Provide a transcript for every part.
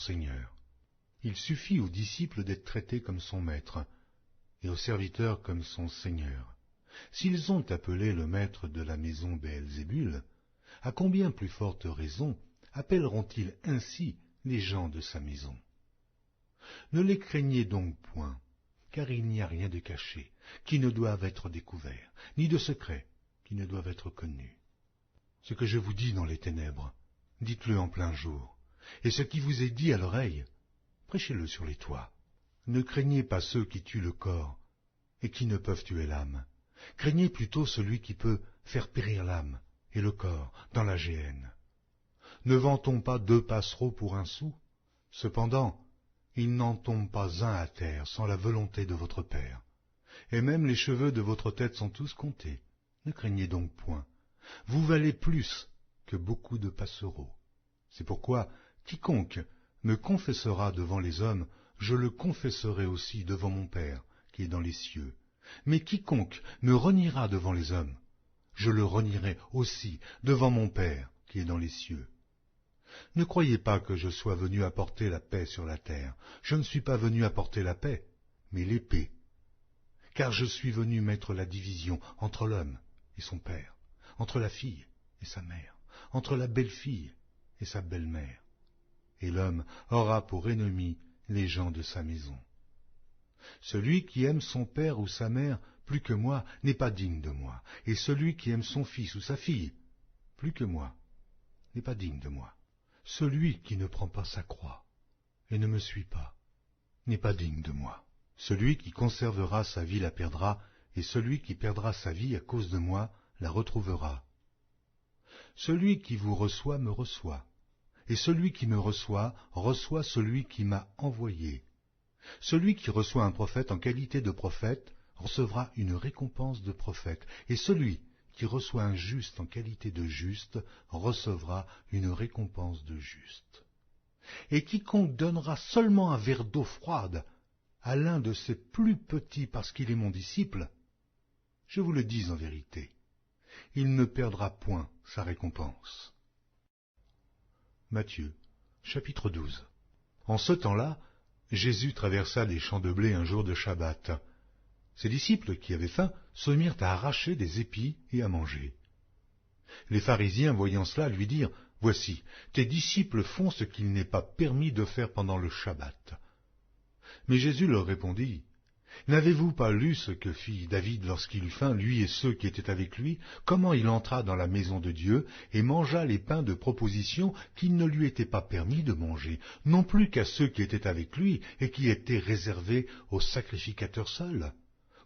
Seigneur. Il suffit au disciple d'être traité comme son maître, et au serviteur comme son Seigneur. S'ils ont appelé le maître de la maison Béelzébul, à combien plus forte raison appelleront-ils ainsi les gens de sa maison? Ne les craignez donc point, car il n'y a rien de caché qui ne doive être découvert, ni de secret qui ne doive être connu. Ce que je vous dis dans les ténèbres, dites-le en plein jour, et ce qui vous est dit à l'oreille, prêchez-le sur les toits. Ne craignez pas ceux qui tuent le corps et qui ne peuvent tuer l'âme. Craignez plutôt celui qui peut faire périr l'âme et le corps dans la géhenne. Ne vend-on pas 2 passereaux pour 1 sou? Cependant, il n'en tombe pas un à terre sans la volonté de votre Père. Et même les cheveux de votre tête sont tous comptés. Ne craignez donc point. Vous valez plus que beaucoup de passereaux. C'est pourquoi quiconque me confessera devant les hommes, je le confesserai aussi devant mon Père qui est dans les cieux. Mais quiconque me reniera devant les hommes, je le renierai aussi devant mon Père qui est dans les cieux. Ne croyez pas que je sois venu apporter la paix sur la terre. Je ne suis pas venu apporter la paix, mais l'épée. Car je suis venu mettre la division entre l'homme et son père, entre la fille et sa mère, entre la belle-fille et sa belle-mère. Et l'homme aura pour ennemi les gens de sa maison. Celui qui aime son père ou sa mère plus que moi n'est pas digne de moi, et celui qui aime son fils ou sa fille plus que moi n'est pas digne de moi. Celui qui ne prend pas sa croix et ne me suit pas n'est pas digne de moi. Celui qui conservera sa vie la perdra, et celui qui perdra sa vie à cause de moi la retrouvera. Celui qui vous reçoit me reçoit, et celui qui me reçoit reçoit celui qui m'a envoyé. Celui qui reçoit un prophète en qualité de prophète recevra une récompense de prophète, et celui qui reçoit un juste en qualité de juste recevra une récompense de juste. Et quiconque donnera seulement un verre d'eau froide à l'un de ses plus petits parce qu'il est mon disciple, je vous le dis en vérité, il ne perdra point sa récompense. Matthieu, chapitre 12. En ce temps-là, Jésus traversa les champs de blé un jour de Shabbat. Ses disciples, qui avaient faim, se mirent à arracher des épis et à manger. Les pharisiens, voyant cela, lui dirent, « Voici, tes disciples font ce qu'il n'est pas permis de faire pendant le Shabbat. » Mais Jésus leur répondit, « N'avez-vous pas lu ce que fit David lorsqu'il eut faim, lui et ceux qui étaient avec lui, comment il entra dans la maison de Dieu et mangea les pains de proposition qu'il ne lui était pas permis de manger, non plus qu'à ceux qui étaient avec lui et qui étaient réservés aux sacrificateurs seuls?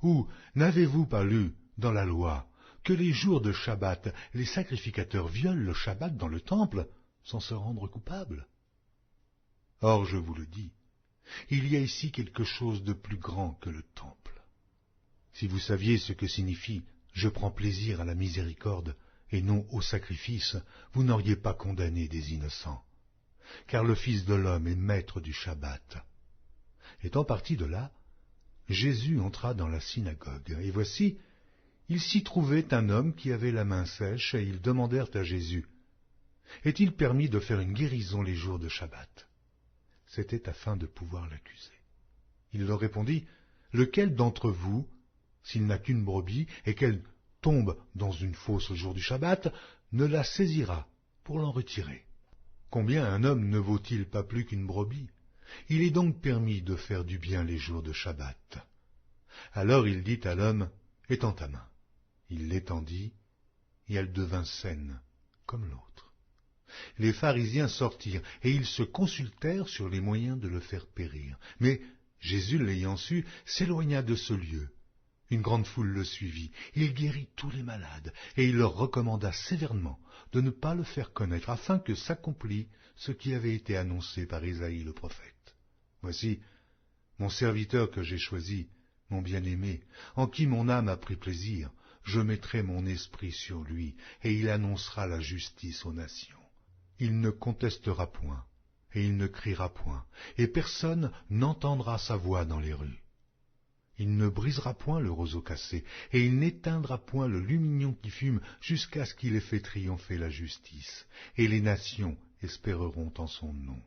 Ou n'avez-vous pas lu dans la loi que les jours de Shabbat, les sacrificateurs violent le Shabbat dans le temple sans se rendre coupables? Or, je vous le dis, il y a ici quelque chose de plus grand que le temple. Si vous saviez ce que signifie « je prends plaisir à la miséricorde et non au sacrifice », vous n'auriez pas condamné des innocents. Car le Fils de l'homme est maître du Shabbat. Étant parti de là, Jésus entra dans la synagogue, et voici, il s'y trouvait un homme qui avait la main sèche, et ils demandèrent à Jésus, « Est-il permis de faire une guérison les jours de Shabbat ?» C'était afin de pouvoir l'accuser. Il leur répondit, « Lequel d'entre vous, s'il n'a qu'une brebis, et qu'elle tombe dans une fosse le jour du Shabbat, ne la saisira pour l'en retirer? Combien un homme ne vaut-il pas plus qu'une brebis? Il est donc permis de faire du bien les jours de Shabbat. » Alors il dit à l'homme, « Étends ta main. » Il l'étendit, et elle devint saine, comme l'autre. Les pharisiens sortirent, et ils se consultèrent sur les moyens de le faire périr. Mais Jésus, l'ayant su, s'éloigna de ce lieu. Une grande foule le suivit. Il guérit tous les malades, et il leur recommanda sévèrement de ne pas le faire connaître, afin que s'accomplît ce qui avait été annoncé par Isaïe le prophète. « Voici mon serviteur que j'ai choisi, mon bien-aimé, en qui mon âme a pris plaisir. Je mettrai mon esprit sur lui, et il annoncera la justice aux nations. Il ne contestera point, et il ne criera point, et personne n'entendra sa voix dans les rues. Il ne brisera point le roseau cassé, et il n'éteindra point le lumignon qui fume, jusqu'à ce qu'il ait fait triompher la justice, et les nations espéreront en son nom.